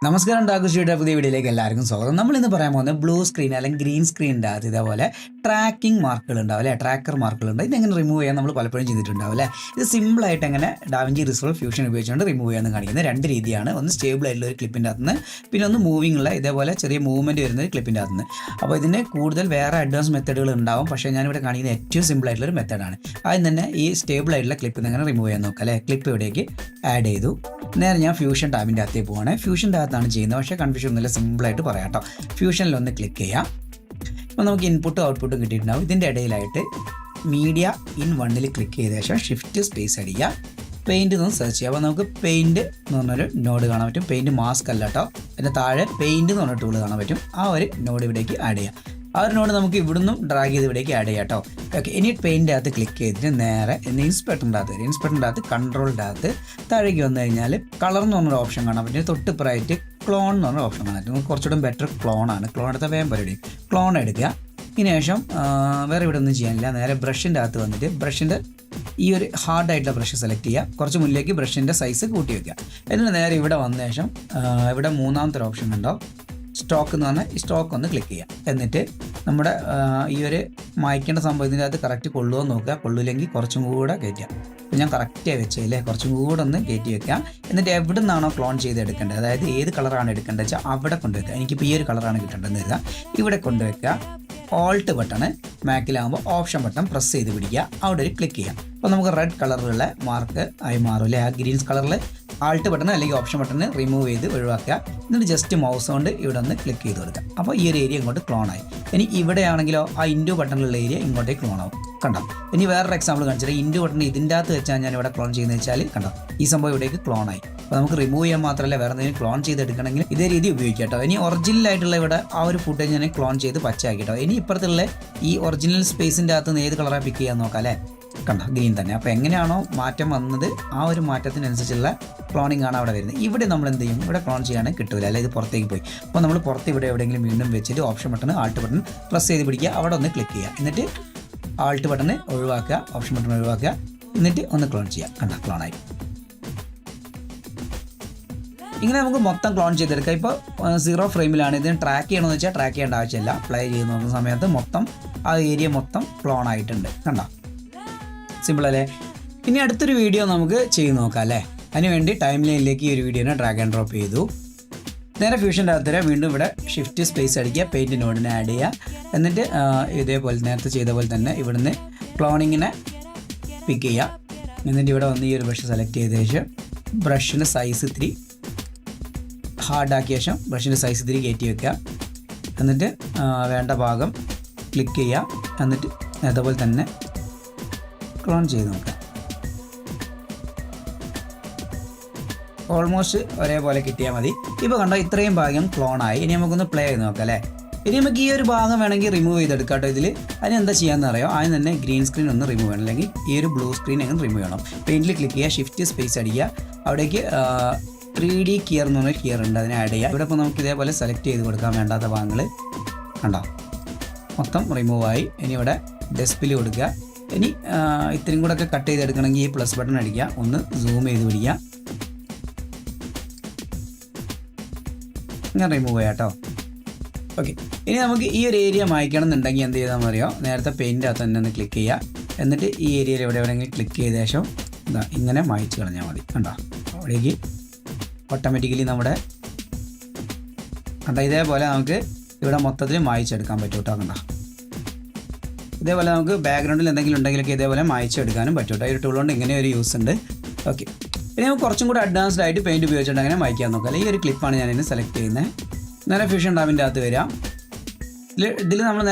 നമസ്കാരം ഡാക്കുഷിയുടെ പുതിയ വീഡിയോയിലേക്ക് എല്ലാവർക്കും സ്വാഗതം. നമ്മൾ ഇന്ന് പറയാൻ പോകുന്നത് ബ്ലൂ സ്ക്രീൻ അല്ലെങ്കിൽ ഗ്രീൻ സ്ക്രീനിൻ്റെ അകത്ത് ഇതേപോലെ ട്രാക്കിംഗ് മാർക്കുകൾ ഉണ്ടാവും അല്ലേ, ട്രാക്കർ മാർക്കുകളുണ്ട്. ഇതെങ്ങനെ റിമൂവ് ചെയ്യാൻ നമ്മൾ പലപ്പോഴും ചെയ്തിട്ടുണ്ടാവും അല്ലേ. ഇത് സിമ്പിളായിട്ട് എങ്ങനെ ഡാവിഞ്ചി റിസോൾവ് ഫ്യൂഷൻ ഉപയോഗിച്ചുകൊണ്ട് റിമൂവ് ചെയ്യാമെന്ന് കാണിക്കുന്നത് രണ്ട് രീതിയാണ്. ഒന്ന് സ്റ്റേബിൾ ആയിട്ടുള്ള ഒരു ക്ലിപ്പിൻ്റെ അകത്ത് നിന്ന്, പിന്നെ ഒന്ന് മൂവിംഗ് ഉള്ള ഇതേപോലെ ചെറിയ മൂവ്മെൻറ്റ് വരുന്ന ഒരു ക്ലിപ്പിൻ്റെ അകത്ത് നിന്ന്. അപ്പോൾ ഇതിന് കൂടുതൽ വേറെ അഡ്വാൻസ് മെത്തേഡുകൾ ഉണ്ടാവും, പക്ഷേ ഞാനിവിടെ കാണിക്കുന്ന ഏറ്റവും സിമ്പിൾ ആയിട്ടുള്ള ഒരു മെത്തേഡാണ്. ആദ്യം തന്നെ ഈ സ്റ്റേബിൾ ആയിട്ടുള്ള ക്ലിപ്പ് എങ്ങനെ റിമൂവ് ചെയ്യാൻ നോക്കാം അല്ലേ. ക്ലിപ്പ് ഇവിടേക്ക് ആഡ് ചെയ്തു. നേരെ ഞാൻ ഫ്യൂഷൻ ടാബിൻ്റെ അകത്തേക്ക് പോവാണ്. ഫ്യൂഷൻ്റെ അകത്താണ് ചെയ്യുന്നത്, പക്ഷേ കൺഫ്യൂഷൻ ഒന്നുമില്ല, സിമ്പിളായിട്ട് പറയാം കേട്ടോ. ഫ്യൂഷനിലൊന്ന് ക്ലിക്ക് ചെയ്യാം. അപ്പോൾ നമുക്ക് ഇൻപുട്ടും ഔട്ട്പുട്ടും കിട്ടിയിട്ടുണ്ടാവും. ഇതിൻ്റെ ഇടയിലായിട്ട് മീഡിയ ഇൻ വണ്ണിൽ ക്ലിക്ക് ചെയ്ത ശേഷം ഷിഫ്റ്റ് സ്പേസ് അടിക്കുക, പെയിൻറ്റ് ഒന്ന് സെർച്ച് ചെയ്യുക. അപ്പോൾ നമുക്ക് പെയിൻറ്റ് എന്ന് പറഞ്ഞൊരു നോഡ് കാണാൻ പറ്റും. പെയിൻറ്റ് മാസ്ക് അല്ല കേട്ടോ, അതിൻ്റെ താഴെ പെയിൻറ്റ് എന്ന് പറഞ്ഞ ടൂൾ കാണാൻ പറ്റും. ആ ഒരു നോഡ് ഇവിടേക്ക് ആഡ് ചെയ്യാം. ആ ഒരു നോഡ് നമുക്ക് ഇവിടുന്നും ഡ്രാഗ് ചെയ്ത് ഇവിടേക്ക് ആഡ് ചെയ്യാം കേട്ടോ. ഓക്കെ, ഇനി പെയിൻ്റെ അകത്ത് ക്ലിക്ക് ചെയ്തിട്ട് നേരെ ഇൻസ്പെക്ടറിൻ്റെ അകത്ത് വരും. ഇൻസ്പെക്ടറിൻ്റെ അകത്ത് കൺട്രോളിൻ്റെ അകത്ത് താഴേക്ക് വന്നു കഴിഞ്ഞാൽ കളർ എന്ന് പറഞ്ഞൊരു ഓപ്ഷൻ കാണാൻ പറ്റും. തൊട്ടിപ്പുറമായിട്ട് ക്ലോൺ എന്ന് പറഞ്ഞ ഓപ്ഷൻ കാണാൻ പറ്റും. നമുക്ക് കുറച്ചുകൂടെ ബെറ്റർ ക്ലോണാണ്. ക്ലോൺ എടുത്താൽ വേഗം പരിപാടി. ക്ലോൺ എടുക്കുക. ഇതിന് ശേഷം വേറെ ഇവിടെ ഒന്നും ചെയ്യാനില്ല. നേരെ ബ്രഷിൻ്റെ അകത്ത് വന്നിട്ട് ബ്രഷിൻ്റെ ഈ ഒരു ഹാർഡായിട്ടുള്ള ബ്രഷ് സെലക്ട് ചെയ്യുക. കുറച്ച് മുന്നിലേക്ക് ബ്രഷിൻ്റെ സൈസ് കൂട്ടി വയ്ക്കുക. എന്നിട്ട് നേരെ ഇവിടെ വന്ന ശേഷം ഇവിടെ മൂന്നാമത്തെ ഓപ്ഷൻ ഉണ്ടാവും, സ്റ്റോക്ക് എന്ന് പറഞ്ഞാൽ ഈ സ്റ്റോക്ക് ഒന്ന് ക്ലിക്ക് ചെയ്യാം. എന്നിട്ട് നമ്മുടെ ഈ ഒരു മായ്ക്കേണ്ട സംഭവം ഇതിൻ്റെ അകത്ത് കറക്റ്റ് കൊള്ളുമോ നോക്കുക. കൊള്ളില്ലെങ്കിൽ കുറച്ചും കൂടെ കയറ്റുക. അപ്പോൾ ഞാൻ കറക്റ്റായി വെച്ചല്ലേ, കുറച്ചും കൂടെ ഒന്ന് കയറ്റി വെക്കാം. എന്നിട്ട് എവിടെ നിന്നാണോ ക്ലോൺ ചെയ്തെടുക്കേണ്ടത്, അതായത് ഏത് കളറാണ് എടുക്കേണ്ടത് വെച്ചാൽ അവിടെ കൊണ്ടുവയ്ക്കുക. എനിക്കിപ്പോൾ ഈ ഒരു കളറാണ് കിട്ടേണ്ടതെന്ന് കരുതാം. ഇവിടെ കൊണ്ടുവയ്ക്കുക. ഓൾട്ട് ബട്ടണ് മാക്കിലാകുമ്പോൾ ഓപ്ഷൻ ബട്ടൺ പ്രസ് ചെയ്ത് പിടിക്കുക. അവിടെ ഒരു ക്ലിക്ക് ചെയ്യാം. അപ്പോൾ നമുക്ക് റെഡ് കളറിലുള്ള മാർക്ക് ആയി മാറും അല്ലേ. ആ ഗ്രീൻ കളറിൽ ആൾട്ട് ബട്ടൺ അല്ലെങ്കിൽ ഓപ്ഷൻ ബട്ടൺ റിമൂവ് ചെയ്ത് ഒഴിവാക്കുക. എന്നിട്ട് ജസ്റ്റ് മൗസ് കൊണ്ട് ഇവിടെ ഒന്ന് ക്ലിക്ക് ചെയ്ത് കൊടുക്കുക. അപ്പോൾ ഈ ഒരു ഏരിയ ഇങ്ങോട്ട് ക്ലോൺ ആയി. ഇനി ഇവിടെയാണെങ്കിലോ ആ ഇൻഡു ബട്ടണിലുള്ള ഏരിയ ഇങ്ങോട്ടേക്ക് ക്ലോൺ ആവും. കണ്ടോ. ഇനി വേറൊരു എക്സാമ്പിൾ കാണിച്ചാൽ ഇൻഡു ബട്ടൺ ഇതിൻ്റെ അകത്ത് വെച്ചാൽ ഞാൻ ഇവിടെ ക്ലോൺ ചെയ്യുന്നത് വെച്ചാൽ കണ്ടോ, ഈ സംഭവം ഇവിടേക്ക് ക്ലോൺ ആയി. അപ്പോൾ നമുക്ക് റിമൂവ് ചെയ്യാൻ മാത്രമല്ല വേറെ എന്തെങ്കിലും ക്ലോൺ ചെയ്തെടുക്കണമെങ്കിൽ ഇതേ രീതി ഉപയോഗിക്കാം കേട്ടോ. ഇനി ഒറിജിനലായിട്ടുള്ള ഇവിടെ ആ ഒരു ഫുട്ടേജ് ഞാൻ ക്ലോൺ ചെയ്ത് പച്ചയാക്കി കേട്ടോ. ഇനി ഇപ്പുറത്തുള്ള ഈ ഒറിജിനൽ സ്പേസിൻ്റെ അകത്ത് നിന്ന് ഏത് കളറാണ് പിക്ക് ചെയ്യാൻ നോക്കാം അല്ലേ. കണ്ടോ, ഗ്രീൻ തന്നെ. അപ്പോൾ എങ്ങനെയാണോ മാറ്റം വന്നത് ആ ഒരു മാറ്റത്തിനനുസരിച്ചുള്ള ക്ലോണിംഗ് ആണ് അവിടെ വരുന്നത്. ഇവിടെ നമ്മൾ എന്ത് ചെയ്യും, ഇവിടെ ക്ലോൺ ചെയ്യാനും കിട്ടില്ല അല്ലെ, ഇത് പുറത്തേക്ക് പോയി. അപ്പോൾ നമ്മൾ പുറത്ത് ഇവിടെ എവിടെയെങ്കിലും വീണ്ടും വെച്ചിട്ട് option button Alt button press ചെയ്ത് പിടിക്കുക. അവിടെ ഒന്ന് ക്ലിക്ക് ചെയ്യുക. എന്നിട്ട് ആൾട്ട് ബട്ടൺ ഒഴിവാക്കുക, ഓപ്ഷൻ ബട്ടൺ ഒഴിവാക്കുക. എന്നിട്ട് ഒന്ന് ക്ലോൺ ചെയ്യുക. കണ്ടോ, ക്ലോണായി. ഇങ്ങനെ നമുക്ക് മൊത്തം ക്ലോൺ ചെയ്തെടുക്കാം. ഇപ്പോൾ 0 ഫ്രെയിമിലാണ്. ഇതിന് ട്രാക്ക് ചെയ്യണമെന്ന് വെച്ചാൽ ട്രാക്ക് ചെയ്യേണ്ട ആവശ്യമില്ല. പ്ലേ ചെയ്ത് നോക്കുന്ന സമയത്ത് മൊത്തം ആ ഏരിയ മൊത്തം ക്ലോൺ ആയിട്ടുണ്ട്. കണ്ടോ, സിമ്പിൾ അല്ലേ. ഇനി അടുത്തൊരു വീഡിയോ നമുക്ക് ചെയ്ത് നോക്കാം അല്ലേ. അതിനുവേണ്ടി ടൈം ലൈനിലേക്ക് ഈ ഒരു വീഡിയോനെ ഡ്രാഗ് ആൻഡ് ഡ്രോപ്പ് ചെയ്തു. നേരെ ഫ്യൂഷൻ്റെ അകത്ത് വീണ്ടും ഇവിടെ ഷിഫ്റ്റ് സ്പേസ് അടിക്കുക, പെയിൻറ്റ് നോഡിനെ ആഡ് ചെയ്യുക. എന്നിട്ട് ഇതേപോലെ നേരത്തെ ചെയ്ത പോലെ തന്നെ ഇവിടുന്ന് ക്ലോണിങ്ങിനെ പിക്ക് ചെയ്യുക. എന്നിട്ട് ഇവിടെ വന്ന് ഈ ഒരു ബ്രഷ് സെലക്ട് ചെയ്ത ശേഷം ബ്രഷിൻ്റെ സൈസ് ഇത്തിരി ഹാർഡാക്കിയ ശേഷം ബ്രഷിൻ്റെ സൈസ് ഇത്തിരി കയറ്റി വെക്കുക. എന്നിട്ട് വേണ്ട ഭാഗം ക്ലിക്ക് ചെയ്യുക. എന്നിട്ട് അതേപോലെ തന്നെ ക്ലോൺ ചെയ്ത് നോക്കാം. ഓൾമോസ്റ്റ് ഒരേപോലെ കിട്ടിയാൽ മതി. ഇപ്പോൾ കണ്ടോ, ഇത്രയും ഭാഗം ക്ലോൺ ആയി. ഇനി നമുക്കൊന്ന് പ്ലേ ചെയ്ത് നോക്കാം അല്ലേ. ഇനി നമുക്ക് ഈ ഒരു ഭാഗം വേണമെങ്കിൽ റിമൂവ് ചെയ്തെടുക്കാം കേട്ടോ. ഇതിൽ അതിന് എന്താ ചെയ്യാമെന്ന് അറിയാം. ആദ്യം തന്നെ ഗ്രീൻ സ്ക്രീൻ ഒന്ന് റിമൂവ് ചെയ്യണം, അല്ലെങ്കിൽ ഈ ഒരു ബ്ലൂ സ്ക്രീൻ എങ്ങനെ റിമൂവ് ചെയ്യണം. പെയിൻറ്റിൽ ക്ലിക്ക് ചെയ്യുക, ഷിഫ്റ്റ് സ്പേസ് അടിക്കുക. അവിടേക്ക് 3D കിയർ എന്ന് പറഞ്ഞ കിയർ ഉണ്ട്, അതിനെ ആഡ് ചെയ്യുക. ഇവിടെ ഇപ്പോൾ നമുക്ക് ഇതേപോലെ സെലക്ട് ചെയ്ത് കൊടുക്കാം വേണ്ടാത്ത ഭാഗങ്ങൾ. കണ്ടോ, മൊത്തം റിമൂവ് ആയി. ഇനി ഇവിടെ ഡെസ്പിൽ കൊടുക്കുക. ഇനി ഇത്രയും കൂടെ ഒക്കെ കട്ട് ചെയ്തെടുക്കണമെങ്കിൽ ഈ പ്ലസ് ബട്ടൺ അടിക്കുക, ഒന്ന് സൂം ചെയ്ത് പിടിക്കുക. ഇങ്ങനെ റിമൂവ് ചെയ്യാം കേട്ടോ. ഓക്കെ, ഇനി നമുക്ക് ഈ ഒരു ഏരിയ മായ്ക്കണം എന്നുണ്ടെങ്കിൽ എന്ത് ചെയ്താൽ മതിയോ, നേരത്തെ പെയിൻ്റ് അകത്ത് തന്നെ ഒന്ന് ക്ലിക്ക് ചെയ്യുക. എന്നിട്ട് ഈ ഏരിയയിൽ എവിടെയെങ്കിലും ക്ലിക്ക് ചെയ്ത ശേഷം ഇതാ ഇങ്ങനെ മായ്ച്ച് കളഞ്ഞാൽ മതി. കണ്ടോ, അവിടേക്ക് ഓട്ടോമാറ്റിക്കലി നമ്മുടെ കണ്ടോ ഇതേപോലെ നമുക്ക് ഇവിടെ മൊത്തത്തിൽ മായ്ച്ചെടുക്കാൻ പറ്റും കേട്ടോ. കണ്ടോ, ഇതേപോലെ നമുക്ക് ബാക്ക്ഗ്രൗണ്ടിൽ എന്തെങ്കിലും ഉണ്ടെങ്കിലൊക്കെ ഇതേപോലെ മായ്ച്ചെടുക്കാനും പറ്റും കേട്ടോ. ഈ ഒരു ടൂൾ കൊണ്ട് ഇങ്ങനെ ഒരു യൂസ് ഉണ്ട്. ഓക്കെ, ഇനി നമുക്ക് കുറച്ചും കൂടെ അഡ്വാൻസ്ഡ് ആയിട്ട് പെയിൻറ്റ് ഉപയോഗിച്ചിട്ട് അങ്ങനെ മായ്ക്കാൻ നോക്കാം. ഈ ഒരു ക്ലിപ്പാണ് ഞാനിന്ന് സെലക്ട് ചെയ്യുന്നത്. നേരെ ഫ്യൂഷൻ ടാബിൻ്റെ അകത്ത് വരാം. ഇതിൽ നമ്മൾ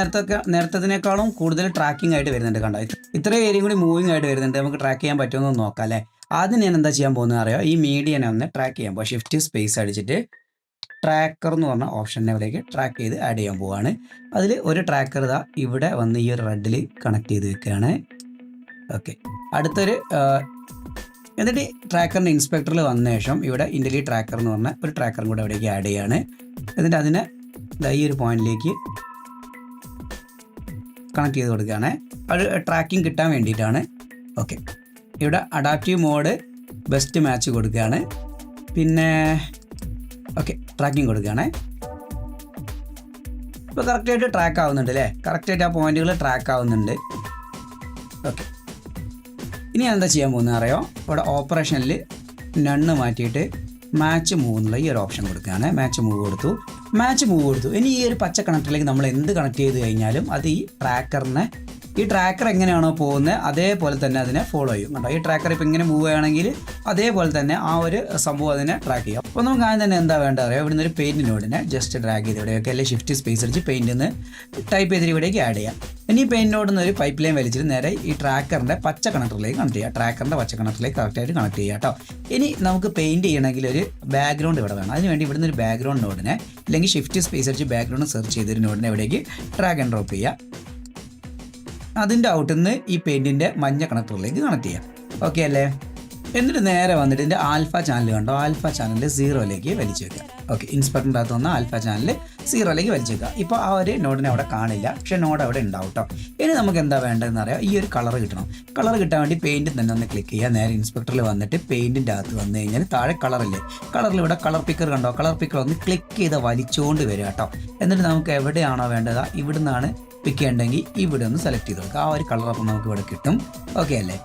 നേരത്തേതിനേക്കാളും കൂടുതൽ ട്രാക്കിംഗ് ആയിട്ട് വരുന്നുണ്ട്. കണ്ടോ, ഇത്രയും ഏരിയയും കൂടി മൂവിങ് ആയിട്ട് വരുന്നുണ്ട്. നമുക്ക് ട്രാക്ക് ചെയ്യാൻ പറ്റുമെന്ന് നോക്കാം അല്ലേ. ആദ്യം ഞാൻ എന്താ ചെയ്യാൻ പോകുന്നത് അറിയാം, ഈ മീഡിയനെ ഒന്ന് ട്രാക്ക് ചെയ്യാൻ പോകും. ഷിഫ്റ്റ് സ്പേസ് അടിച്ചിട്ട് ട്രാക്കർ എന്ന് പറഞ്ഞ ഓപ്ഷനെ ഇവിടേക്ക് ട്രാക്ക് ചെയ്ത് ആഡ് ചെയ്യാൻ പോവുകയാണ്. അതിൽ ഒരു ട്രാക്കർ ഇതാ ഇവിടെ വന്ന് ഈ ഒരു റെഡിൽ കണക്ട് ചെയ്ത് വെക്കുകയാണ്. ഓക്കെ, അടുത്തൊരു എന്നിട്ട് ട്രാക്കറിൻ്റെ ഇൻസ്പെക്ടറിൽ വന്ന ശേഷം ഇവിടെ ഇൻ്റലി ട്രാക്കർ എന്ന് പറഞ്ഞ ഒരു ട്രാക്കറും കൂടെ ഇവിടേക്ക് ആഡ് ചെയ്യുകയാണ്. എന്നിട്ട് അതിനെ ഈ ഒരു പോയിന്റിലേക്ക് കണക്ട് ചെയ്ത് കൊടുക്കുകയാണ്. അത് ട്രാക്കിംഗ് കിട്ടാൻ വേണ്ടിയിട്ടാണ്. ഓക്കെ, ഇവിടെ അഡാപ്റ്റീവ് മോഡ് ബെസ്റ്റ് മാച്ച് കൊടുക്കുകയാണ്. പിന്നെ ഓക്കെ, ട്രാക്കിംഗ് കൊടുക്കുകയാണേ. ഇപ്പോൾ കറക്റ്റായിട്ട് ട്രാക്ക് ആവുന്നുണ്ട് അല്ലേ? കറക്റ്റായിട്ട് ആ പോയിന്റുകൾ ട്രാക്ക് ആവുന്നുണ്ട്. ഓക്കെ, ഇനി ഞാൻ എന്താ ചെയ്യാൻ പോകുന്നത് അറിയോ? ഇവിടെ ഓപ്പറേഷനിൽ നണ്ണ് മാറ്റിയിട്ട് മാച്ച് മൂവ് എന്നുള്ള ഈ ഒരു ഓപ്ഷൻ കൊടുക്കുകയാണ്. മാച്ച് മൂവ് കൊടുത്തു. ഇനി ഈ ഒരു പച്ച കണക്ടറിലേക്ക് നമ്മൾ എന്ത് കണക്ട് ചെയ്ത് കഴിഞ്ഞാലും അത് ഈ ട്രാക്കർ എങ്ങനെയാണോ പോകുന്നത് അതേപോലെ തന്നെ അതിനെ ഫോളോ ചെയ്യും കേട്ടോ. ഈ ട്രാക്കർ ഇപ്പോൾ ഇങ്ങനെ മൂവ് ചെയ്യുകയാണെങ്കിൽ അതേപോലെ തന്നെ ആ ഒരു സംഭവം അതിനെ ട്രാക്ക് ചെയ്യും. അപ്പോൾ നമുക്ക് ആദ്യം തന്നെ എന്താ വേണ്ടത് അറിയാം? ഇവിടുന്ന് ഒരു പെയിൻറ്റ് നോഡിനെ ജസ്റ്റ് ഡ്രാഗ് ചെയ്ത് ഇവിടെയൊക്കെ അല്ലെങ്കിൽ ഷിഫ്റ്റ് സ്പേസ് അടിച്ച് പെയിൻറ്റ് നിന്ന് ടൈപ്പ് ചെയ്തിട്ട് ഇവിടേക്ക് ആഡ് ചെയ്യാം. ഇനി പെയിൻറ്റ് നോഡിൽ നിന്ന് ഒരു പൈപ്പ് ലൈൻ വലിച്ചിട്ട് നേരെ ഈ ട്രാക്കറിൻ്റെ പച്ച കണക്ടറിലേക്ക് കണക്ട് ചെയ്യുക. ട്രാക്കറിൻ്റെ പച്ച കണക്ടറിലേക്ക് കറക്റ്റായിട്ട് കണക്ട് ചെയ്യുക കേട്ടോ. ഇനി നമുക്ക് പെയിൻറ്റ് ചെയ്യണമെങ്കിൽ ഒരു ബാക്ക്ഗ്രൗണ്ട് ഇവിടെ വേണം. അതിനുവേണ്ടി ഇവിടുന്ന് ഒരു ബാക്ക്ഗ്രൗണ്ട് നോഡിനെ അല്ലെങ്കിൽ ഷിഫ്റ്റ് സ്പേസ് അടിച്ച് ബാക്ക്ഗ്രൗണ്ട് സെർച്ച് ചെയ്തൊരു നോഡിനെ ഇവിടേക്ക് ഡ്രാഗ് ആൻഡ് ഡ്രോപ്പ് ചെയ്യുക. അതിൻ്റെ ഔട്ടിൽ നിന്ന് ഈ പെയിൻറ്റിൻ്റെ മഞ്ഞ കണക്ടറിലേക്ക് കണക്ട് ചെയ്യാം. ഓക്കെ അല്ലേ? എന്നിട്ട് നേരെ വന്നിട്ട് ഇതിൻ്റെ ആൽഫ ചാനൽ കണ്ടോ? ആൽഫ ചാനൽ 0ലേക്ക് വലിച്ചു വെക്കുക. ഓക്കെ, ഇൻസ്പെക്ടറിൻ്റെ അകത്ത് വന്ന ആൽഫ ചാനൽ 0ലേക്ക് വലിച്ചു വെക്കുക. ഇപ്പോൾ ആ ഒരു നോഡിനെ അവിടെ കാണില്ല, പക്ഷേ നോഡ് അവിടെ ഉണ്ടാവും കേട്ടോ. ഇനി നമുക്ക് എന്താ വേണ്ടതെന്ന് അറിയാം? ഈ ഒരു കളർ കിട്ടണം. കളർ കിട്ടാൻ വേണ്ടി പെയിൻറ്റ് തന്നെ ഒന്ന് ക്ലിക്ക് ചെയ്യുക. നേരെ ഇൻസ്പെക്ടറിൽ വന്നിട്ട് പെയിൻറ്റിൻ്റെ അകത്ത് വന്നു കഴിഞ്ഞാൽ താഴെ കളറില്ലേ? കളറിൽ ഇവിടെ കളർ പിക്കർ കണ്ടോ? കളർ പിക്കർ ഒന്ന് ക്ലിക്ക് ചെയ്ത് വലിച്ചുകൊണ്ട് വരിക കേട്ടോ. എന്നിട്ട് നമുക്ക് എവിടെയാണോ വേണ്ടത് ഇവിടുന്നാണ് പിക്ക് ചെയ്യണമെങ്കിൽ ഇവിടെ ഒന്ന് സെലക്ട് ചെയ്ത് കൊടുക്കുക. ആ ഒരു കളർ അപ്പം നമുക്ക് ഇവിടെ കിട്ടും. ഓക്കെ അല്ലേ?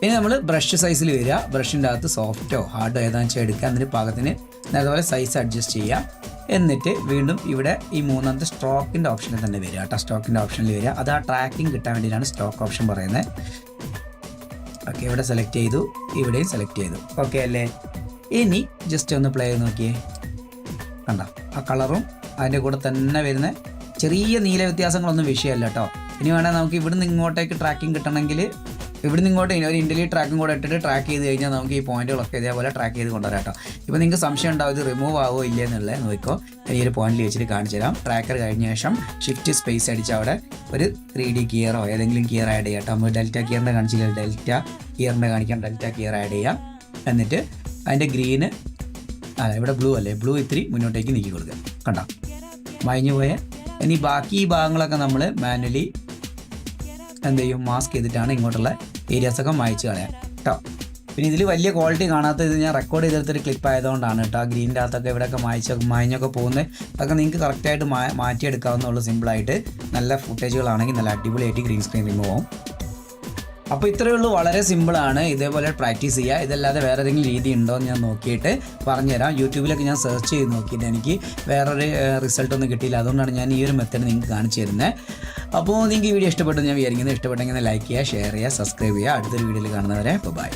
ഇനി നമ്മൾ ബ്രഷ് സൈസിൽ വരിക. ബ്രഷിൻ്റെ അകത്ത് സോഫ്റ്റോ ഹാർഡോ ഏതാണെന്ന് വെച്ചാൽ എടുക്കുക. എന്നിട്ട് പാകത്തിന് അതുപോലെ സൈസ് അഡ്ജസ്റ്റ് ചെയ്യുക. എന്നിട്ട് വീണ്ടും ഇവിടെ ഈ മൂന്നാമത്തെ സ്ട്രോക്കിൻ്റെ ഓപ്ഷനിൽ തന്നെ വരിക കേട്ടോ. സ്ട്രോക്കിൻ്റെ ഓപ്ഷനിൽ വരിക. അത് ആ ട്രാക്കിംഗ് കിട്ടാൻ വേണ്ടിയിട്ടാണ് സ്ട്രോക്ക് ഓപ്ഷൻ പറയുന്നത്. ഓക്കെ, ഇവിടെ സെലക്ട് ചെയ്തു, ഇവിടെയും സെലക്ട് ചെയ്തു. ഓക്കെ അല്ലേ? ഇനി ജസ്റ്റ് ഒന്ന് പ്ലേ ചെയ്ത് നോക്കിയേ. കണ്ടോ? ആ കളറും അതിൻ്റെ കൂടെ തന്നെ വരുന്ന ചെറിയ നീല വ്യത്യാസങ്ങളൊന്നും വിഷയമല്ല കേട്ടോ. ഇനി വേണേൽ നമുക്ക് ഇവിടുന്ന് ഇങ്ങോട്ടേക്ക് ട്രാക്കിംഗ് കിട്ടണമെങ്കിൽ ഇവിടുന്ന് ഇങ്ങോട്ട് ഒരു ഇൻ്റലിജൻറ്റ് ട്രാക്കും കൂടെ ഇട്ടിട്ട് ട്രാക്ക് ചെയ്ത് കഴിഞ്ഞാൽ നമുക്ക് ഈ പോയിന്റുകളൊക്കെ ഇതേപോലെ ട്രാക്ക് ചെയ്ത് കൊണ്ടുവരാം കേട്ടോ. ഇപ്പോൾ നിങ്ങൾക്ക് സംശയം ഉണ്ടാവും ഇത് റിമൂവ് ആവുമോ ഇല്ലേ എന്നുള്ളത്. നോക്കിക്കോ, ഈ ഒരു പോയിന്റിൽ വെച്ചിട്ട് കാണിച്ചു തരാം. ട്രാക്കർ കഴിഞ്ഞ ശേഷം ഷിഫ്റ്റ് സ്പേസ് അടിച്ച് അവിടെ ഒരു 3D ഗിയറോ ഏതെങ്കിലും ഗിയർ ആഡ് ചെയ്യാം കേട്ടോ. നമ്മൾ ഡെൽറ്റ ഗിയറിൻ്റെ കാണിച്ചില്ല, ഡെൽറ്റ ഗിയറിൻ്റെ കാണിക്കാം. ഡെൽറ്റ ഗിയർ ആഡ് ചെയ്യാം. എന്നിട്ട് അതിൻ്റെ ഗ്രീന് ഇവിടെ ബ്ലൂ അല്ലേ? ബ്ലൂ ഇത്തിരി മുന്നോട്ടേക്ക് നീക്കി കൊടുക്കുക. കണ്ടോ? മയഞ്ഞു പോയ. ഇനി ബാക്കി ഭാഗങ്ങളൊക്കെ നമ്മൾ മാനുവലി എന്ത് ചെയ്യും? മാസ്ക് ചെയ്തിട്ടാണ് ഇങ്ങോട്ടുള്ള ഏരിയാസൊക്കെ മായ്ച്ച് കളയാം കേട്ടോ. പിന്നെ ഇതിൽ വലിയ ക്വാളിറ്റി കാണാത്ത ഇത് ഞാൻ റെക്കോർഡ് ചെയ്തെടുത്തൊരു ക്ലിപ്പ് ആയതുകൊണ്ടാണ് കേട്ടോ. ഗ്രീൻ്റെ അകത്തൊക്കെ ഇവിടെയൊക്കെ മായഞ്ഞൊക്കെ പോകുന്നത് അതൊക്കെ നിങ്ങൾക്ക് കറക്റ്റായിട്ട് മാറ്റിയെടുക്കാവുന്നുള്ളൂ. സിമ്പിളായിട്ട് നല്ല ഫുട്ടേജുകളാണെങ്കിൽ നല്ല അടിപൊളിയായിട്ട് ഗ്രീൻ സ്ക്രീൻ റിമൂവ് ആവും. അപ്പോൾ ഇത്രയേ ഉള്ളൂ, വളരെ സിമ്പിളാണ്. ഇതേപോലെ പ്രാക്ടീസ് ചെയ്യുക. ഇതല്ലാതെ വേറെ ഏതെങ്കിലും രീതി ഉണ്ടോ എന്ന് ഞാൻ നോക്കിയിട്ട് പറഞ്ഞുതരാം. യൂട്യൂബിലൊക്കെ ഞാൻ സെർച്ച് ചെയ്ത് നോക്കിയിട്ട് എനിക്ക് വേറൊരു റിസൾട്ടൊന്നും കിട്ടിയില്ല. അതുകൊണ്ടാണ് ഞാൻ ഈ ഒരു മെത്തേഡ് നിങ്ങൾക്ക് കാണിച്ചു തരുന്നത്. അപ്പോൾ നിങ്ങൾക്ക് ഈ വീഡിയോ ഇഷ്ടപ്പെട്ടു ഞാൻ വിചാരിക്കുന്നത്. ഇഷ്ടപ്പെട്ടെങ്കിൽ ലൈക്ക് ചെയ്യുക, ഷെയർ ചെയ്യുക, സബ്സ്ക്രൈബ് ചെയ്യുക. അടുത്തൊരു വീഡിയോയിൽ കാണുന്നവരെ ബൈ.